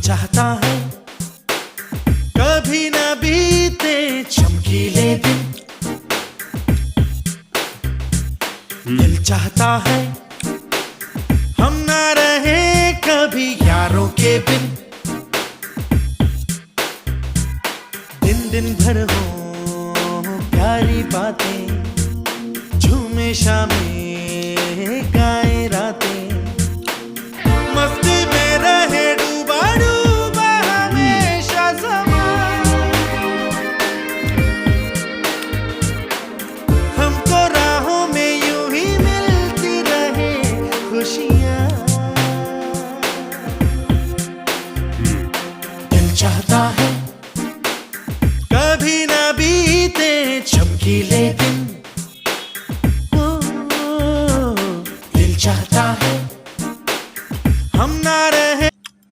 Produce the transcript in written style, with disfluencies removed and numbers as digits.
चाहता है कभी न बीते चमकीले दिन। दिल चाहता है हम ना रहे कभी यारों के बिन। दिन दिन भर हो प्यारी बातें, झूमे शामें गाए रातें, मस्ती में रहे डूबा डूबा हमेशा समा। हमको राहों में यूं ही मिलती रहे खुशियाँ। दिल चाहता है कभी ना बीते चमकीले दिन।